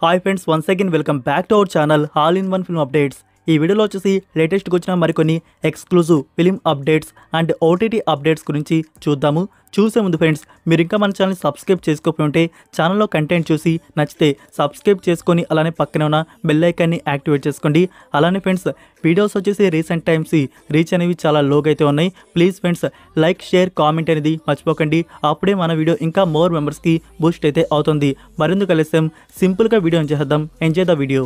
Hi friends, once again welcome back to our channel all in one film updates. ఈ వీడియోలో వచ్చేసి లేటెస్ట్గా వచ్చిన మరికొన్ని exclusive film updates and OTT updates గురించి చూద్దాము. చూసే ముందు ఫ్రెండ్స్, మీరు ఇంకా మన ఛానల్ని సబ్స్క్రైబ్ చేసుకోకపోయి ఉంటే ఛానల్లో కంటెంట్ చూసి నచ్చితే సబ్స్క్రైబ్ చేసుకొని అలానే పక్కనే ఉన్న బెల్ ఐకాన్ని యాక్టివేట్ చేసుకోండి. అలానే ఫ్రెండ్స్, వీడియోస్ వచ్చేసి రీసెంట్ టైమ్స్ రీచ్ అనేవి చాలా లోగా అయితే ఉన్నాయి. Please friends, like, share, comment అనేది మర్చిపోకండి. అప్పుడే మన వీడియో ఇంకా మోర్ మెంబర్స్కి బూస్ట్ అయితే అవుతుంది. మరెందుకు ఆలస్యం, సింపుల్గా వీడియో చేద్దాం. Enjoy the video.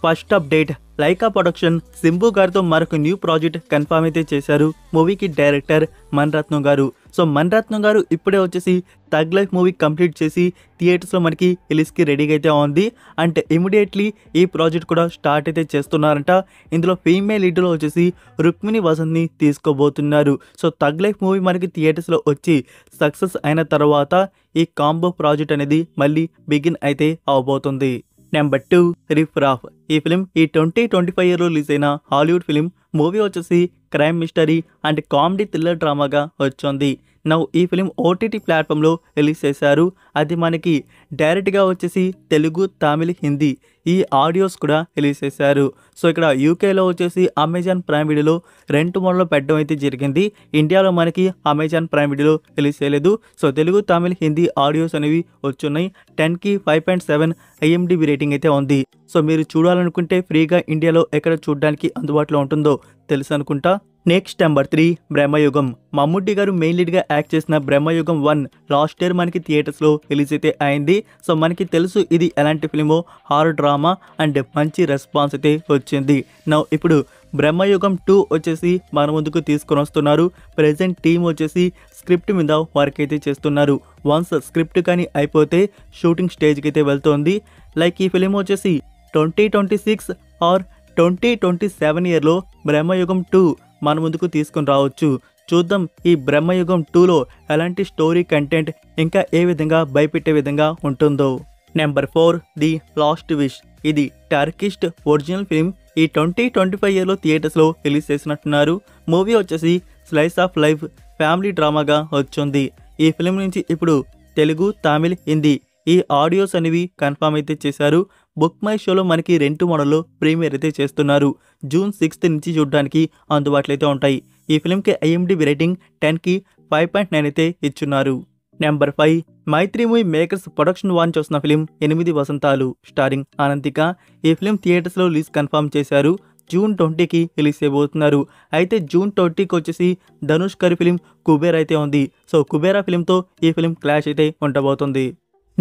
First update, Lyca production Simbu గారితో మరొక న్యూ ప్రాజెక్ట్ కన్ఫర్మ్ అయితే చేశారు. మూవీకి డైరెక్టర్ మణిరత్నం గారు. సో మణిరత్నం గారు ఇప్పుడే వచ్చేసి థగ్ లైఫ్ మూవీ కంప్లీట్ చేసి థియేటర్స్లో మనకి రిలీజ్కి రెడీగా అయితే ఉంది. అంటే ఇమీడియట్లీ ఈ ప్రాజెక్ట్ కూడా స్టార్ట్ అయితే చేస్తున్నారంట. ఇందులో ఫీమేల్ లీడ్లో వచ్చేసి రుక్మిణి వసంత్ని తీసుకోబోతున్నారు. సో థగ్ లైఫ్ మూవీ మనకి థియేటర్స్లో వచ్చి సక్సెస్ అయిన తర్వాత ఈ కాంబో ప్రాజెక్ట్ అనేది మళ్ళీ బిగిన్ అయితే అవబోతుంది. Number 2, riff raff. ఈ ఫిలిం ఈ 2025 రిలీజ్ అయిన హాలీవుడ్ ఫిలిం. మూవీ వచ్చేసి crime mystery and comedy thriller డ్రామాగా వచ్చింది. నౌ ఈ ఫిలిం ఓటీటీ ప్లాట్ఫామ్లో రిలీజ్ చేశారు. అది మనకి డైరెక్ట్గా వచ్చేసి తెలుగు, తమిళ్, హిందీ ఈ ఆడియోస్ కూడా రిలీజ్ చేశారు. సో ఇక్కడ యూకేలో వచ్చేసి అమెజాన్ ప్రైమ్ వీడియోలో రెంట్ మోడ్లో పెట్టడం అయితే జరిగింది. ఇండియాలో మనకి అమెజాన్ ప్రైమ్ వీడియోలో రిలీజ్ చేయలేదు. సో తెలుగు, తమిళ్, హిందీ ఆడియోస్ అనేవి వచ్చున్నాయి. 10కి 5.7 IMDb రేటింగ్ అయితే ఉంది. సో మీరు చూడాలనుకుంటే ఫ్రీగా ఇండియాలో ఎక్కడ చూడడానికి అందుబాటులో ఉంటుందో తెలుసు అనుకుంటా. Next number 3, Bramayugam. మమ్ముట్టి గారు మెయిన్ లీడ్గా యాక్ట్ చేసిన బ్రహ్మయుగం 1 లాస్ట్ ఇయర్ మనకి థియేటర్స్లో రిలీజ్ అయితే అయింది. సో మనకి తెలుసు ఇది ఎలాంటి ఫిలిమో, హారర్ డ్రామా అండ్ మంచి రెస్పాన్స్ అయితే వచ్చింది. నౌ ఇప్పుడు బ్రహ్మయుగం 2 వచ్చేసి మన ముందుకు తీసుకొని వస్తున్నారు. ప్రెజెంట్ టీమ్ వచ్చేసి స్క్రిప్ట్ మీద వర్క్ అయితే చేస్తున్నారు. వన్స్ స్క్రిప్ట్ కానీ అయిపోతే షూటింగ్ స్టేజ్కి అయితే వెళ్తోంది. లైక్ ఈ ఫిలిం వచ్చేసి 2026 ఆర్ 2027 ఇయర్లో బ్రహ్మయుగం 2 మన ముందుకు తీసుకొని రావచ్చు. చూద్దాం ఈ బ్రహ్మయుగం 2లో ఎలాంటి స్టోరీ కంటెంట్ ఇంకా ఏ విధంగా భయపెట్టే విధంగా ఉంటుందో. Number 4, the last wish. ఇది టర్కిష్ ఒరిజినల్ ఫిల్మ్. ఈ 2025 ఇయర్లో థియేటర్స్లో రిలీజ్ చేసినట్టున్నారు. మూవీ వచ్చేసి స్లైస్ ఆఫ్ లైఫ్ ఫ్యామిలీ డ్రామాగా వచ్చింది. ఈ ఫిల్మ్ నుంచి ఇప్పుడు తెలుగు, తమిళ్, హిందీ ఈ ఆడియోస్ అనేవి కన్ఫర్మ్ అయితే చేశారు. బుక్ మై షోలో మనకి రెంట్ మోడల్లో ప్రీమియర్ అయితే చేస్తున్నారు. జూన్ 6 నుంచి చూడడానికి అందుబాటులో అయితే ఉంటాయి. ఈ ఫిల్మ్కి IMDb రేటింగ్ 10కి 5.9 అయితే ఇచ్చున్నారు. నెంబర్ 5, మైత్రి మూవీ మేకర్స్ ప్రొడక్షన్ వాన్ చేస్తున్న ఫిలిం 8 వసంతాలు స్టారింగ్ అనంతిక. ఈ ఫిలిం థియేటర్స్లో రిలీజ్ కన్ఫర్మ్ చేశారు. జూన్ 20కి రిలీజ్ చేయబోతున్నారు. అయితే జూన్ 20కి వచ్చేసి ధనుష్ గారి ఫిలిం కుబేరా అయితే ఉంది. సో కుబేరా ఫిలింతో ఈ ఫిలిం క్లాష్ అయితే ఉండబోతుంది.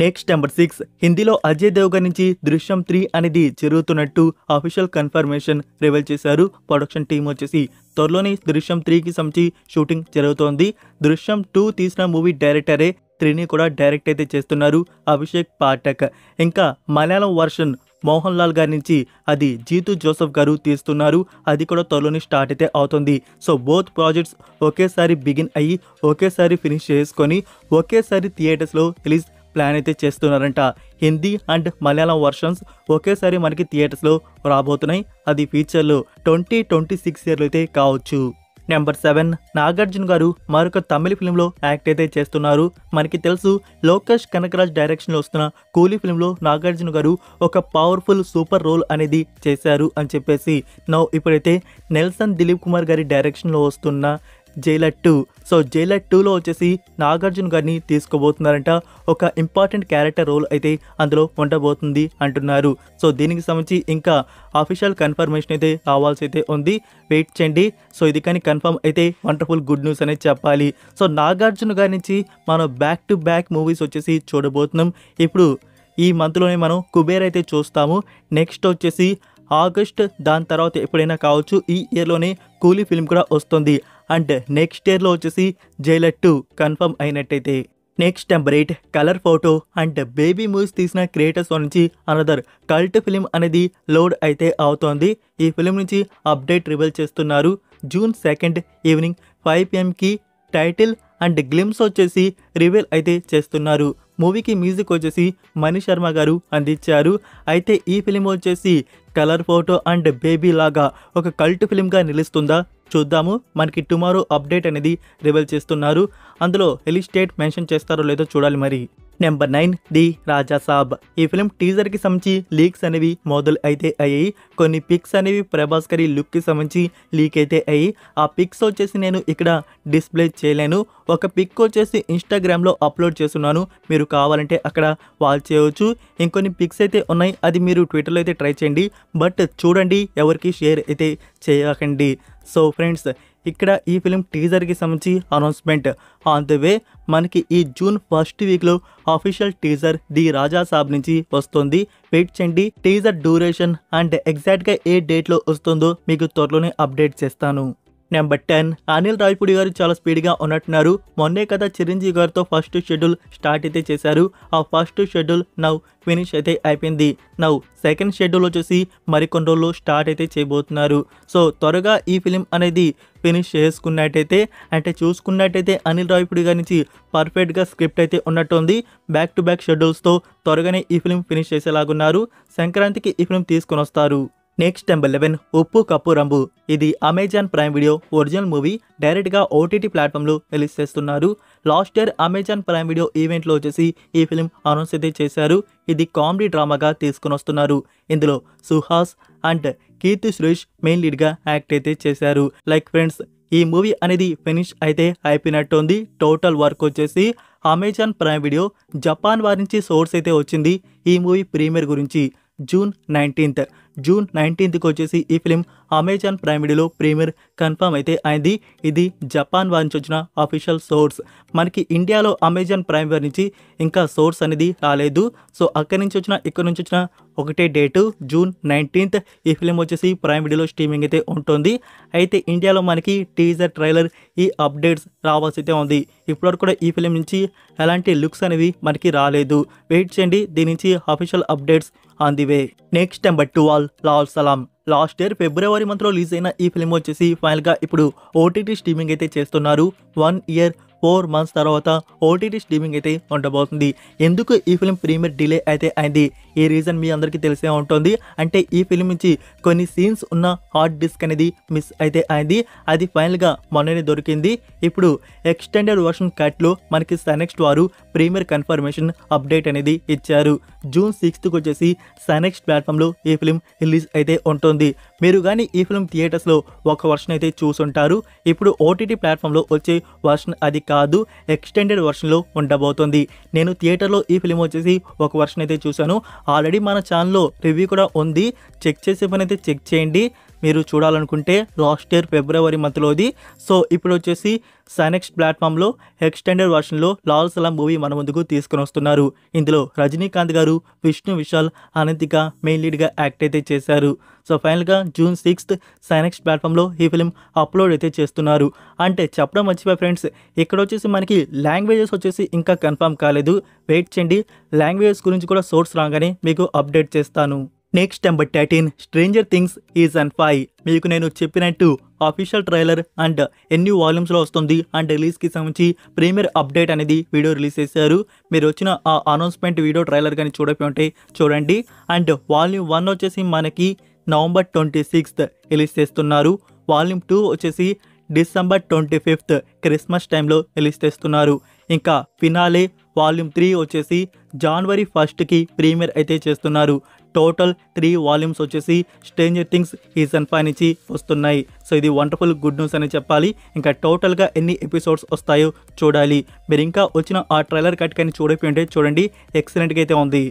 నెక్స్ట్ నెంబర్ 6, హిందీలో అజయ్ దేవ్గన్ నుంచి దృశ్యం 3 అనేది జరుగుతున్నట్టు అఫీషియల్ కన్ఫర్మేషన్ రివీల్ చేశారు. ప్రొడక్షన్ టీం వచ్చేసి త్వరలోనే దృశ్యం 3కి సంబంధించి షూటింగ్ జరుగుతోంది. దృశ్యం 2 తీసిన మూవీ డైరెక్టరే 3ని కూడా డైరెక్ట్ అయితే చేస్తున్నారు, అభిషేక్ పాఠక్. ఇంకా మలయాళం వర్షన్ మోహన్ లాల్ గారి నుంచి అది జీతు జోసెఫ్ గారు తీస్తున్నారు. అది కూడా త్వరలోనే స్టార్ట్ అయితే అవుతుంది. సో బోత్ ప్రాజెక్ట్స్ ఒకేసారి బిగిన్ అయ్యి ఒకేసారి ఫినిష్ చేసుకొని ఒకేసారి థియేటర్స్లో రిలీజ్ ప్లాన్ అయితే చేస్తున్నారంట. హిందీ అండ్ మలయాళం వర్షన్స్ ఒకేసారి మనకి థియేటర్స్లో రాబోతున్నాయి. అది ఫ్యూచర్లో 2026 ఇయర్లో అయితే కావచ్చు. నెంబర్ 7, నాగార్జున గారు మరొక తమిళ ఫిలింలో యాక్ట్ అయితే చేస్తున్నారు. మనకి తెలుసు లోకేష్ కనకరాజ్ డైరెక్షన్లో వస్తున్న కూలీ ఫిలింలో నాగార్జున గారు ఒక పవర్ఫుల్ సూపర్ రోల్ అనేది చేశారు అని చెప్పేసి. నౌ ఇప్పుడైతే నెల్సన్ దిలీప్ కుమార్ గారి డైరెక్షన్లో వస్తున్న జైలర్ 2. సో జైలర్ 2లో వచ్చేసి నాగార్జున గారిని తీసుకోబోతున్నారంట. ఒక ఇంపార్టెంట్ క్యారెక్టర్ రోల్ అయితే అందులో ఉండబోతుంది అంటున్నారు. సో దీనికి సంబంధించి ఇంకా అఫీషియల్ కన్ఫర్మేషన్ అయితే రావాల్సి అయితే ఉంది. వెయిట్ చేయండి. సో ఇది కానీ కన్ఫర్మ్ అయితే వండర్ఫుల్ గుడ్ న్యూస్ అనేది చెప్పాలి. సో నాగార్జున గారి నుంచి మనం బ్యాక్ టు బ్యాక్ మూవీస్ వచ్చేసి చూడబోతున్నాం. ఇప్పుడు ఈ మంత్లోనే మనం కుబేర్ అయితే చూస్తాము. నెక్స్ట్ వచ్చేసి ఆగస్ట్, దాని తర్వాత ఎప్పుడైనా కావచ్చు. ఈ ఇయర్లోనే కూలీ ఫిల్మ్ కూడా వస్తుంది. అండ్ నెక్స్ట్ ఇయర్లో వచ్చేసి జైలర్ 2 కన్ఫర్మ్ అయినట్టయితే. Next number 8, colour photo and baby movies తీసిన క్రియేటర్స్ నుంచి అనదర్ కల్ట్ ఫిలిం అనేది లోడ్ అయితే అవుతోంది. ఈ ఫిలిం నుంచి అప్డేట్ రివీల్ చేస్తున్నారు. June 2 evening 5 PM title and glimpse వచ్చేసి రివీల్ అయితే చేస్తున్నారు. మూవీకి మ్యూజిక్ వచ్చేసి మణి శర్మ గారు అందించారు. అయితే ఈ ఫిలిం వచ్చేసి కలర్ ఫోటో అండ్ బేబీ లాగా ఒక కల్ట్ ఫిలింగా నిలుస్తుందా చూద్దాము. మనకి టుమారో అప్డేట్ అనేది రివీల్ చేస్తున్నారు. అందులో రిలీజ్ డేట్ మెన్షన్ చేస్తారో లేదో చూడాలి మరి. నెంబర్ 9 ది రాజా సాబ్. ఈ ఫిలిం టీజర్ కి సంబంధించి లీక్స్ అనేవి మొదలు అయితే అయ్యాయి. కొన్ని పిక్స్ అనేవి ప్రభాస్ గారి లుక్ కి సంబంధించి లీక్ అయితే అయ్యి, ఆ పిక్స్ వచ్చేసి నేను ఇక్కడ డిస్ప్లే చేయలేను. ఒక పిక్ వచ్చేసి ఇన్స్టాగ్రామ్ లో అప్లోడ్ చేస్తున్నాను, మీరు కావాలంటే అక్కడ వాచ్ చేయవచ్చు. ఇంకొన్ని పిక్స్ అయితే ఉన్నాయి, అది మీరు ట్విట్టర్లో అయితే ట్రై చేయండి, బట్ చూడండి, ఎవరికి షేర్ అయితే చేయకండి. సో ఫ్రెండ్స్, ఇక్కడ ఈ ఫిలిం టీజర్కి సంబంధించి అనౌన్స్మెంట్ ఆన్ ద వే. మనకి ఈ జూన్ ఫస్ట్ వీక్లో అఫీషియల్ టీజర్ ది రాజా సాబ్ నుంచి వస్తుంది. వెయిట్ చేయండి. టీజర్ డ్యూరేషన్ అండ్ ఎగ్జాక్ట్గా ఏ డేట్లో వస్తుందో మీకు త్వరలోనే అప్డేట్ చేస్తాను. నెంబర్ 10 అనిల్ రావిపూడి గారు చాలా స్పీడ్గా ఉన్నట్టున్నారు. మొన్నే కదా చిరంజీవి గారితో ఫస్ట్ షెడ్యూల్ స్టార్ట్ అయితే చేశారు. ఆ ఫస్ట్ షెడ్యూల్ నౌ ఫినిష్ అయితే అయిపోయింది. నౌ సెకండ్ షెడ్యూల్ వచ్చేసి మరికొన్ని రోజులు స్టార్ట్ అయితే చేయబోతున్నారు. సో త్వరగా ఈ ఫిలిం అనేది ఫినిష్ చేసుకున్నట్టయితే, అంటే చూసుకున్నట్టయితే అనిల్ రావిపూడి గారి నుంచి పర్ఫెక్ట్గా స్క్రిప్ట్ అయితే ఉన్నట్టుంది. బ్యాక్ టు బ్యాక్ షెడ్యూల్స్తో త్వరగానే ఈ ఫిలిం ఫినిష్ చేసేలాగున్నారు. సంక్రాంతికి ఈ ఫిలిం తీసుకొని వస్తారు. నెక్స్ట్ నెంబర్ 11 ఉప్పు కప్పు రంబు. ఇది Amazon Prime video original movie. డైరెక్ట్గా ఓటీటీ ప్లాట్ఫామ్లో రిలీజ్ చేస్తున్నారు. Last year Amazon Prime video ఈవెంట్లో వచ్చేసి ఈ ఫిలిం అనౌన్స్ అయితే చేశారు. ఇది కామెడీ డ్రామాగా తీసుకుని వస్తున్నారు. ఇందులో సుహాస్ అండ్ కీర్తి సురేష్ మెయిన్ లీడ్గా యాక్ట్ అయితే చేశారు. లైక్ ఫ్రెండ్స్, ఈ మూవీ అనేది ఫినిష్ అయితే అయిపోయినట్టుంది. టోటల్ వర్క్ వచ్చేసి అమెజాన్ ప్రైమ్ వీడియో జపాన్ వారి నుంచి సోర్స్ అయితే వచ్చింది ఈ మూవీ ప్రీమియర్ గురించి. జూన్ 19కి వచ్చేసి ఈ ఫిలిం అమెజాన్ ప్రైమ్ వీడియోలో ప్రీమియర్ కన్ఫర్మ్ అయితే అయింది. ఇది జపాన్ వారి నుంచి వచ్చిన అఫీషియల్ సోర్స్. మనకి ఇండియాలో అమెజాన్ ప్రైమ్ వారి నుంచి ఇంకా సోర్స్ అనేది రాలేదు. సో అక్కడి నుంచి వచ్చిన ఇక్కడ నుంచి వచ్చిన ఒకటే డేటు జూన్ 19th ఈ ఫిలిం వచ్చేసి ప్రైమ్ వీడియోలో స్ట్రీమింగ్ అయితే ఉంటుంది. అయితే ఇండియాలో మనకి టీజర్ ట్రైలర్ ఈ అప్డేట్స్ రావాల్సి అయితే ఉంది. ఇప్పటివరకు కూడా ఈ ఫిలిం నుంచి ఎలాంటి లుక్స్ అనేవి మనకి రాలేదు. వెయిట్ చేయండి, దీని నుంచి official updates on the way. Next number 12 Lal Salaam. Last year February మంత్లో రిలీజ్ అయిన ఈ ఫిలిం వచ్చేసి ఫైనల్గా ఇప్పుడు ఓటీటీ స్ట్రీమింగ్ అయితే చేస్తున్నారు. 1 year 4 months తర్వాత ఓటీటీ స్ట్రీమింగ్ అయితే ఉండబోతుంది. ఎందుకు ఈ ఫిలిం ప్రీమియర్ డిలే అయితే అయింది, ఈ రీజన్ మీ అందరికీ తెలిసే ఉంటుంది. అంటే ఈ ఫిలిం నుంచి కొన్ని సీన్స్ ఉన్న హార్డ్ డిస్క్ అనేది మిస్ అయితే అయింది. అది ఫైనల్గా మొన్ననే దొరికింది. ఇప్పుడు ఎక్స్టెండెడ్ వర్షన్ కట్లో మనకి సనెక్స్ట్ వారు ప్రీమియర్ కన్ఫర్మేషన్ అప్డేట్ అనేది ఇచ్చారు. జూన్ 6th వచ్చేసి సనెక్స్ట్ ప్లాట్ఫామ్లో ఈ ఫిలిం రిలీజ్ అయితే ఉంటుంది. మీరు కానీ ఈ ఫిలిం థియేటర్స్లో ఒక వర్షన్ అయితే చూసుంటారు. ఇప్పుడు ఓటీటీ ప్లాట్ఫామ్లో వచ్చే వర్షన్ అది కాదు, ఎక్స్టెండెడ్ వర్షన్లో ఉండబోతుంది. నేను థియేటర్లో ఈ ఫిలిం వచ్చేసి ఒక వర్షన్ అయితే చూశాను. ఆల్రెడీ మన ఛానల్లో రివ్యూ కూడా ఉంది, చెక్ చేసే పని అయితే చెక్ చేయండి మీరు చూడాలనుకుంటే. లాస్ట్ ఇయర్ ఫిబ్రవరి మంత్లోది. సో ఇప్పుడు వచ్చేసి సనెక్స్ట్ ప్లాట్ఫామ్లో ఎక్స్టెండెడ్ వర్షన్లో లాల్ సలాం మూవీ మన ముందుకు తీసుకుని వస్తున్నారు. ఇందులో రజనీకాంత్ గారు, విష్ణు విశాల్, అనంతిక మెయిన్ లీడ్గా యాక్ట్ అయితే చేశారు. సో ఫైనల్గా జూన్ 6th సనెక్స్ట్ ప్లాట్ఫామ్లో ఈ ఫిలిం అప్లోడ్ అయితే చేస్తున్నారు. అంటే చెప్పడం మర్చిపోయి ఫ్రెండ్స్, ఇక్కడ వచ్చేసి మనకి లాంగ్వేజెస్ వచ్చేసి ఇంకా కన్ఫర్మ్ కాలేదు. వెయిట్ చేయండి, లాంగ్వేజెస్ గురించి కూడా సోర్స్ రాగానే మీకు అప్డేట్ చేస్తాను. Next number 13 stranger things season 5. మీకు నేను చెప్పినట్టు అఫీషియల్ ట్రైలర్ అండ్ ఎన్ని వాల్యూమ్స్లో వస్తుంది అండ్ రిలీజ్కి సంబంధించి ప్రీమియర్ అప్డేట్ అనేది వీడియో రిలీజ్ చేశారు. మీరు వచ్చిన ఆ అనౌన్స్మెంట్ వీడియో ట్రైలర్ కానీ చూడకపోయి ఉంటే చూడండి. అండ్ వాల్యూమ్ 1 వచ్చేసి మనకి నవంబర్ 26th రిలీజ్ చేస్తున్నారు. వాల్యూమ్ 2 వచ్చేసి డిసెంబర్ 25th క్రిస్మస్ టైంలో రిలీజ్ చేస్తున్నారు. ఇంకా ఫినాలే వాల్యూమ్ 3 వచ్చేసి జనవరి 1st ప్రీమియర్ అయితే చేస్తున్నారు. టోటల్ 3 వాల్యూమ్స్ వచ్చేసి స్ట్రేంజర్ థింగ్స్ సీజన్ 5 నుంచి వస్తున్నాయి. సో ఇది వండర్ఫుల్ గుడ్ న్యూస్ అని చెప్పాలి. ఇంకా టోటల్గా ఎన్ని ఎపిసోడ్స్ వస్తాయో చూడాలి. మీరు ఇంకా వచ్చిన ఆ ట్రైలర్ కట్ కానీ చూడకపోయింటే చూడండి, ఎక్సలెంట్గా అయితే ఉంది.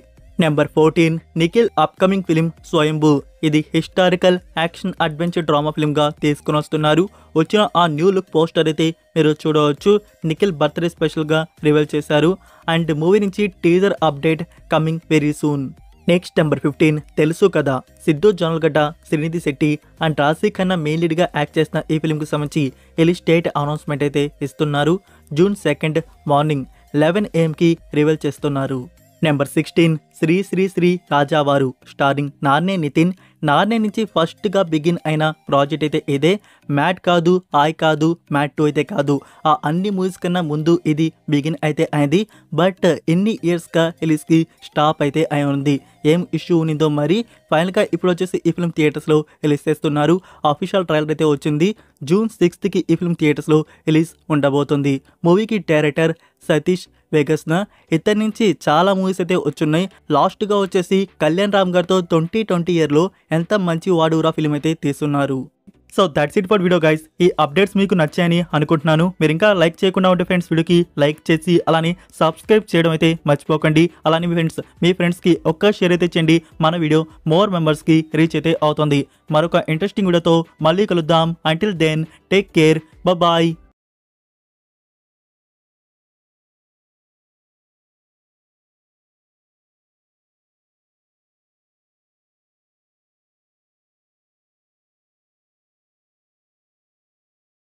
నెంబర్ 14 నిఖిల్ అప్కమింగ్ ఫిలిం స్వయంభూ. ఇది హిస్టారికల్ యాక్షన్ అడ్వెంచర్ డ్రామా ఫిల్మ్గా తీసుకుని వస్తున్నారు. వచ్చిన ఆ న్యూ లుక్ పోస్టర్ అయితే మీరు చూడవచ్చు. నిఖిల్ బర్త్డే స్పెషల్గా రివీల్ చేశారు. అండ్ మూవీ నుంచి teaser update coming very soon. Next number 15 తెలుసు కదా. సిద్ధు జొన్నలగడ్డ, శ్రీనిధి శెట్టి అండ్ రాశి ఖన్నా మెయిన్ లీడ్గా యాక్ట్ చేసిన ఈ ఫిలింకి సంబంధించి రిలీజ్ డేట్ అనౌన్స్మెంట్ అయితే ఇస్తున్నారు. జూన్ 2 మార్నింగ్ 11 AM రివీల్ చేస్తున్నారు. నెంబర్ 16 శ్రీ శ్రీ శ్రీ రాజావారు స్టారింగ్ నార్నే నితిన్. నార్నే నుంచి ఫస్ట్గా బిగిన్ అయిన ప్రాజెక్ట్ అయితే ఇదే. మ్యాట్ కాదు, ఆయ్ కాదు, మ్యాట్ 2 అయితే కాదు. ఆ అన్ని మూవీస్ కన్నా ముందు ఇది బిగిన్ అయితే అయింది. బట్ ఎన్ని ఇయర్స్గా రిలీజ్కి స్టాప్ అయితే అయి ఉంది. ఏం ఇష్యూ ఉన్నదో మరి. ఫైనల్గా ఇప్పుడు వచ్చేసి ఈ ఫిల్మ్ థియేటర్స్లో రిలీజ్ చేస్తున్నారు. అఫీషియల్ ట్రైలర్ అయితే వచ్చింది. జూన్ 6th ఈ ఫిల్మ్ థియేటర్స్లో రిలీజ్ ఉండబోతుంది. మూవీకి డైరెక్టర్ సతీష్ వేగస్న ఇతని నుంచి చాలా మూవీస్ అయితే వచ్చున్నాయి. లాస్ట్గా వచ్చేసి కళ్యాణ్ రామ్ గారితో 2020 ఇయర్లో ఎంత మంచి వాడూరా ఫిలిం అయితే తీస్తున్నారు. So that's it for video guys. ఈ అప్డేట్స్ మీకు నచ్చాయని అనుకుంటున్నాను. మీరు ఇంకా లైక్ చేయకుండా ఉంటే ఫ్రెండ్స్ వీడియోకి లైక్ చేసి అలానే సబ్స్క్రైబ్ చేయడం అయితే మర్చిపోకండి. అలానే మీ ఫ్రెండ్స్కి ఒక్క షేర్ అయితే చేయండి. మన వీడియో మోర్ మెంబర్స్కి రీచ్ అయితే అవుతుంది. మరొక ఇంట్రెస్టింగ్ వీడియోతో మళ్ళీ కలుద్దాం. Until then take care, bye.